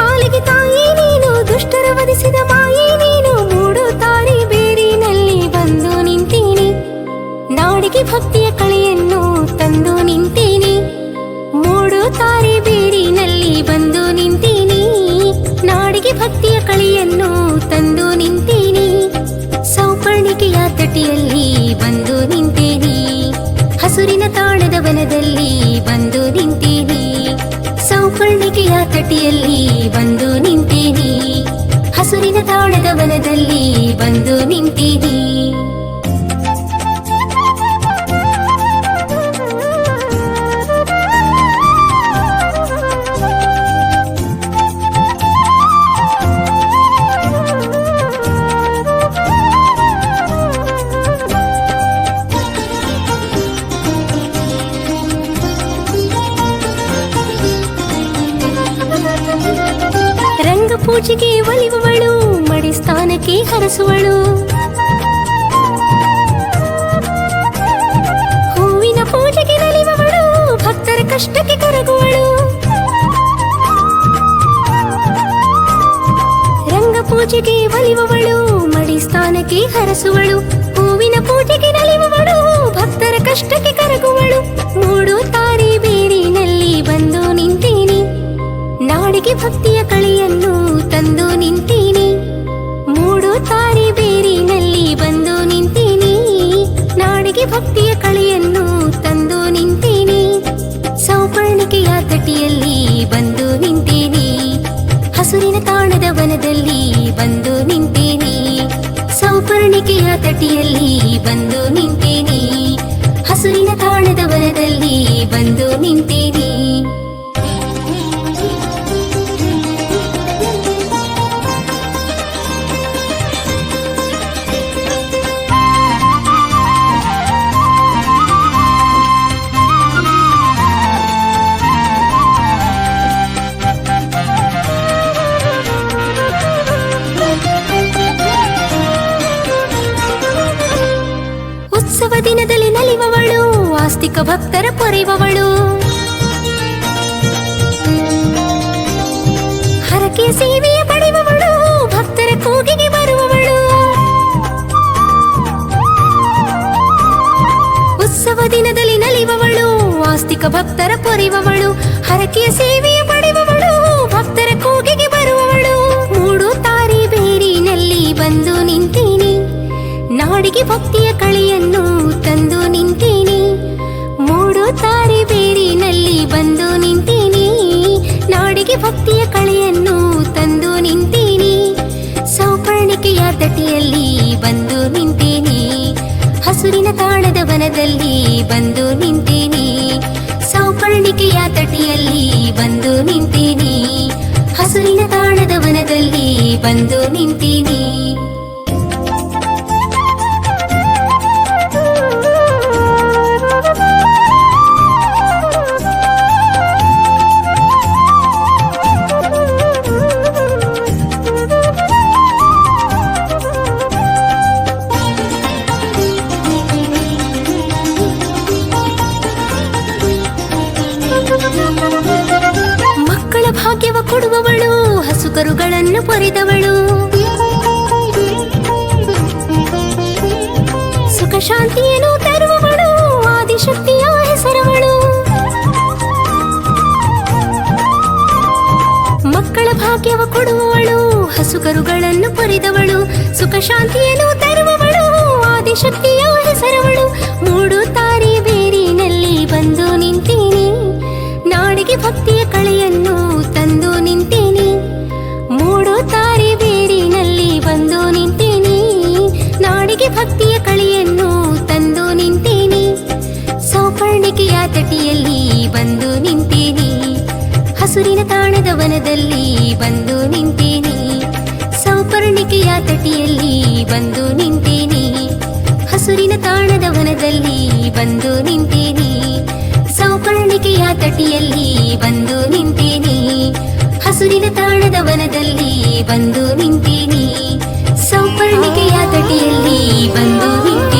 ಪಾಲಿಗೆ ತಾಯಿ ನೀನು, ದುಷ್ಟರ ವಧಿಸಿದ ಮಾಯೆ ನೀನು. ಮೂಡು ತಾರೆ ಬೇರಿನಲ್ಲಿ ಬಂದು ನಿಂತೀನಿ, ನಾಡಿಗೆ ಭಕ್ತಿಯ ಕಳೆಯನ್ನು ತಂದು ನಿಂತೀನಿ. ಮೂಡು ತಾರೆ ಬೇರಿನಲ್ಲಿ ಬಂದು ನಿಂತೀನಿ, ನಾಡಿಗೆ ಭಕ್ತಿಯ ಕಳೆಯನ್ನು ತಂದು ನಿಂತೀನಿ. ಸೌಪರ್ಣಿಕೆಯ ತಟಿಯಲ್ಲಿ ಬಂದು ನಿಂತೀನಿ, ಹಸುರಿನ ತಾಣದ ವನದಲ್ಲಿ ಬಂದು ನಿಂತೀನಿ. ಸೌಪರ್ಣಿಕೆಯ ತಟಿಯಲ್ಲಿ ಬಂದು ನಿಂತೀನಿ, ಹಸುರಿನ ತಾಣದ ವನದಲ್ಲಿ ಬಂದು ನಿಂತೀನಿ. ಪೂಜೆಗೆ ಒಲಿಯುವವಳು, ಮಡಿ ಸ್ಥಾನಕ್ಕೆ ಹರಸುವಳು. ಹೂವಿನ ಪೂಜೆಗೆ ನಲಿಯುವವಳು, ಭಕ್ತರ ಕಷ್ಟಕ್ಕೆ ಕರಗುವಳು. ರಂಗ ಪೂಜೆಗೆ ಒಲಿಯುವವಳು, ಮಡಿ ಸ್ಥಾನಕ್ಕೆ ಹರಸುವಳು. ಹೂವಿನ ಪೂಜೆಗೆ ನಲಿಯುವವಳು, ಭಕ್ತರ ಕಷ್ಟಕ್ಕೆ ಕರಗುವಳು. ಮೂಡು ತಾರೆ ಬೇರಿನಲ್ಲಿ ಬಂದು ನಿಂತೀನಿ, ನಾಡಿಗೆ ಭಕ್ತಿಯ ಕಳೆಯನ್ನು ತಂದು ನಿಂತೀನಿ. ಮೂಡು ತಾರೆ ಬೇರಿನಲ್ಲಿ ಬಂದು ನಿಂತೀನಿ, ನಾಡಿಗೆ ಭಕ್ತಿಯ ಕಳೆಯನ್ನು ತಂದು ನಿಂತೀನಿ. ಸೌಪರ್ಣಿಕೆಯ ತಟಿಯಲ್ಲಿ ಬಂದು ನಿಂತೀನಿ, ಹಸುರಿನ ತಾಣದ ವನದಲ್ಲಿ ಬಂದು ನಿಂತೀನಿ. ಸೌಪರ್ಣಿಕೆಯ ತಟಿಯಲ್ಲಿ ಬಂದು ನಿಂತೀನಿ, ಹಸುರಿನ ತಾಣದ ವನದಲ್ಲಿ ಬಂದು ನಿಂತೀನಿ. ಉತ್ಸವ ದಿನದಲ್ಲಿ ನಲಿಯುವವಳು, ಆಸ್ತಿಕ ಭಕ್ತರ ಪೊರೆಯುವವಳು. ಹರಕೆ ಸೇವೆಯ ಪಡೆಯುವವಳು, ಭಕ್ತರ ಕೂಗಿಗೆ ಬರುವವಳು. ಉತ್ಸವ ದಿನದಲ್ಲಿ ನಲಿಯುವವಳು, ಆಸ್ತಿಕ ಭಕ್ತರ ಪೊರೆಯುವವಳು. ಹರಕೆಯ ಸೇವೆಯ ಪಡೆಯುವವಳು, ಭಕ್ತರ ಕೂಗಿಗೆ ಬರುವವಳು. ಮೂಡು ತಾರೆ ಬೇರಿನಲ್ಲಿ ಬಂದು ನಿಂತೀನಿ, ನಾಡಿಗೆ ಭಕ್ತಿಯ ಕಳೆಯನ್ನು ತಂದು ನಿಂತೀನಿ. ಮೂಡು ತಾರೆ ಬೇರಿನಲ್ಲಿ ಬಂದು ನಿಂತೀನಿ, ನಾಡಿಗೆ ಭಕ್ತಿಯ ಕಳೆಯನ್ನು ತಂದು ನಿಂತೀನಿ. ಸೌಪರ್ಣಿಕೆಯ ತಟಿಯಲ್ಲಿ ಬಂದು ನಿಂತೀನಿ, ಹಸುರಿನ ತಾಣದ ವನದಲ್ಲಿ ಬಂದು ನಿಂತೀನಿ. ಸೌಪರ್ಣಿಕೆಯ ತಟಿಯಲ್ಲಿ ಬಂದು ನಿಂತೀನಿ, ಹಸುರಿನ ತಾಣದ ವನದಲ್ಲಿ ಬಂದು ನಿಂತೀನಿ. ಮಕ್ಕಳ ಭಾಗ್ಯವ ಕೊಡುವವಳು, ಹಸುಕರುಗಳನ್ನು ಪೊರೆದವಳು. ಸುಖ ಶಾಂತಿಯನ್ನು ತರುವವಳು, ಆದಿಶಕ್ತಿಯ ಹೆಸರವಳು. ಮಕ್ಕಳ ಭಾಗ್ಯವ ಕೊಡುವವಳು, ಹಸುಕರುಗಳನ್ನು ಪೊರೆದವಳು. ಸುಖ ಶಾಂತಿಯನ್ನು ತರುವವಳು, ಆದಿಶಕ್ತಿಯ ಹೆಸರವಳು. ಮೂಡು ತಾರೆ ಬೇರಿನಲ್ಲಿ ಬಂದು ನಿಂತೀನಿ, ನಾಡಿಗೆ ಭಕ್ತಿಯ ಕಳೆಯನ್ನು ತಂದು ನಿಂತೀನಿ. ಮೂಡು ತಾರೆ ಬೇರಿನಲ್ಲಿ ಬಂದು ನಿಂತೀನಿ, ನಾಡಿಗೆ ಭಕ್ತಿಯ ಕಳೆಯನ್ನು ತಂದು ನಿಂತೀನಿ. ಸೌಪರ್ಣಿಕೆಯ ತಟಿಯಲ್ಲಿ ಬಂದು ನಿಂತೀನಿ, ಹಸುರಿನ ತಾಣದ ವನದಲ್ಲಿ ಬಂದು ನಿಂತೀನಿ. ಸೌಪರ್ಣಿಕೆಯ ತಟಿಯಲ್ಲಿ ಬಂದು ನಿಂತೀನಿ, ಹಸುರಿನ ತಾಣದ ವನದಲ್ಲಿ ಬಂದು ನಿಂತೀನಿ. ಸೌಪರ್ಣಿಕೆಯ ತಟಿಯಲ್ಲಿ ಬಂದು ನಿಂತೀನಿ, ಹಸುರಿನ ತಾಣದ ವನದಲ್ಲಿ ಬಂದು ನಿಂತೀನಿ. ಸೌಪರ್ಣಿಕೆಯ ತಟಿಯಲ್ಲಿ ಬಂದು ನಿಂತೀನಿ.